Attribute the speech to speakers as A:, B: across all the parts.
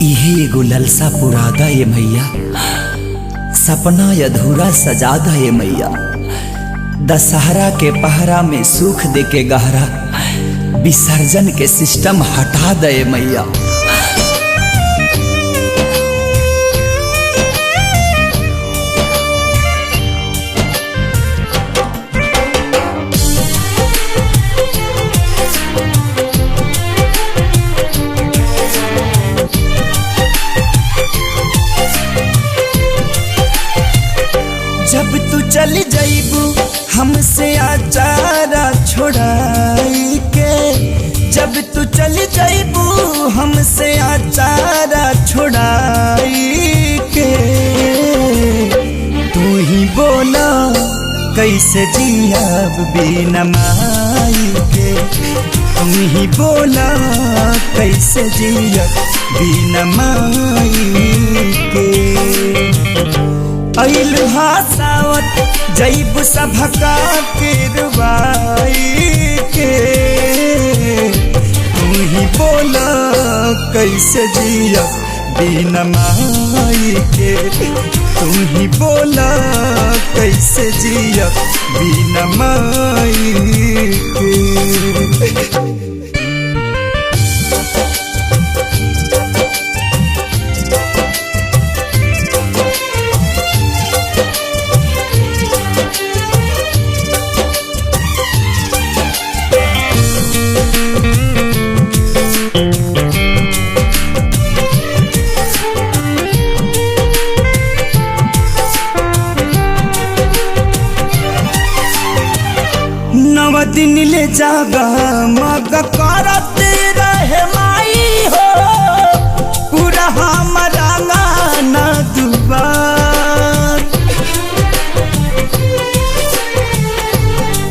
A: इहे एगो ललसा पुरादा ये मैया, सपना अधूरा सजादा ये मैया। दशहरा के पहरा में सुख दे के गहरा, विसर्जन के सिस्टम हटा दे मैया। जब तू चली जाइबू हमसे आचारा छोड़ाई के, जब तू चली जाइबू हमसे आचारा छोड़ाई के, तू ही बोला कैसे जियाब बिना माई के, तू ही बोला कैसे जियाब बिना माई के। अइलु हसावत जइबु सभका किरवाई के, तू ही बोला कैसे जिया बिना माई के, तू ही बोला कैसे जिया बिना माई के। नव दिन ले जागा मग करत रहे माई हो, पूरा हमारा गाना दुबार।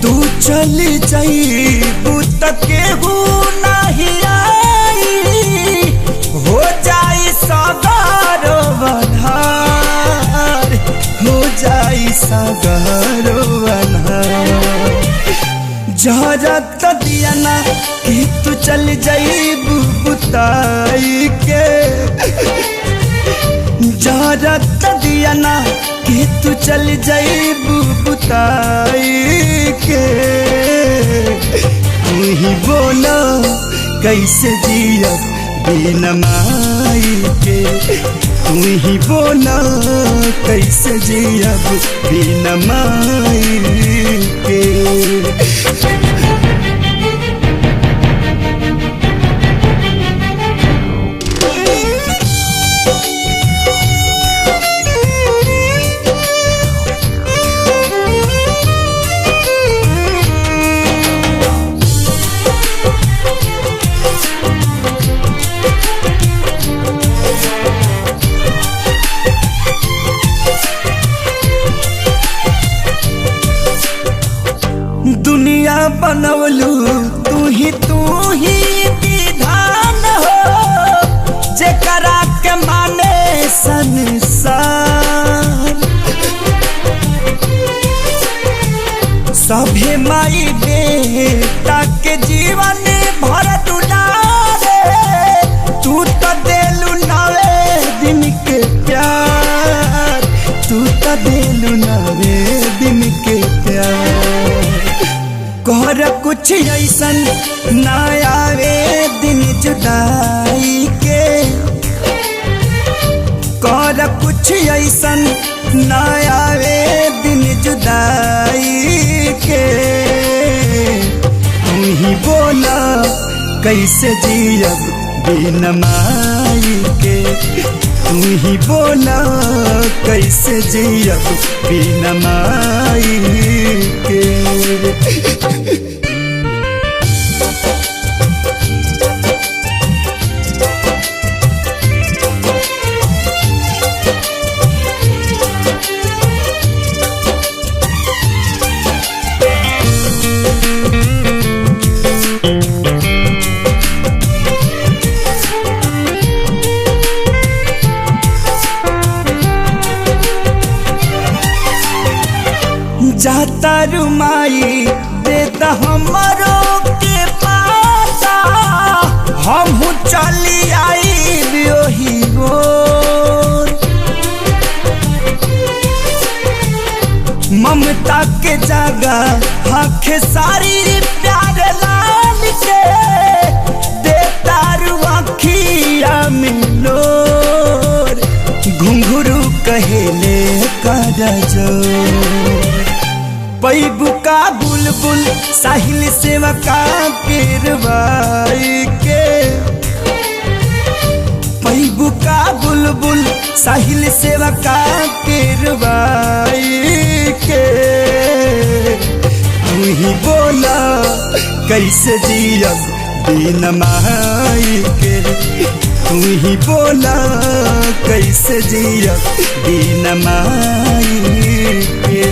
A: तू चली जाइबू त केहू नहीं आई, हो जाई सगारो बन्हार, हो जाई सगारो बन्हार। जहरत दिया ना कि तू चल जाइबू बुताई के, जहरत दिया ना कि तू चल जाइबू बुताई के, तू ही बोला कैसे जिया बिना माई के, तू ही बोला कैसे जिया बिना माई के। दुनिया बनवलू तू ही विधान हो, जेकरा के माने संसार। सभे माई बेटा के जीवन भर दुलारे, तू तो देलू नवे दिन के प्यार, तू तो देलू नवे दिन के प्यार। कर कुछ ऐसन ना आवे दिन जुदाई के, कर कुछ ऐसन ना आवे दिन जुदाई के, तू ही बोला कैसे जियब बिना माई के, तू ही बोला कैसे जियब बिना माई के। जाता रुमाई देता हमारो के पाता, हम चली आई ओही के जगह आँख सारी प्यार लाल के देता रुआखिया मिलो घुंघरू कहेले कर जोर पैबू का बुलबुल साहिल सेवा का पेरवाई के पैबू का बुलबुल साहिल सेवा का पेरवाई के तू ही बोला कैसे जियब बिन माई के तू ही बोला कैसे जियब बिन माई के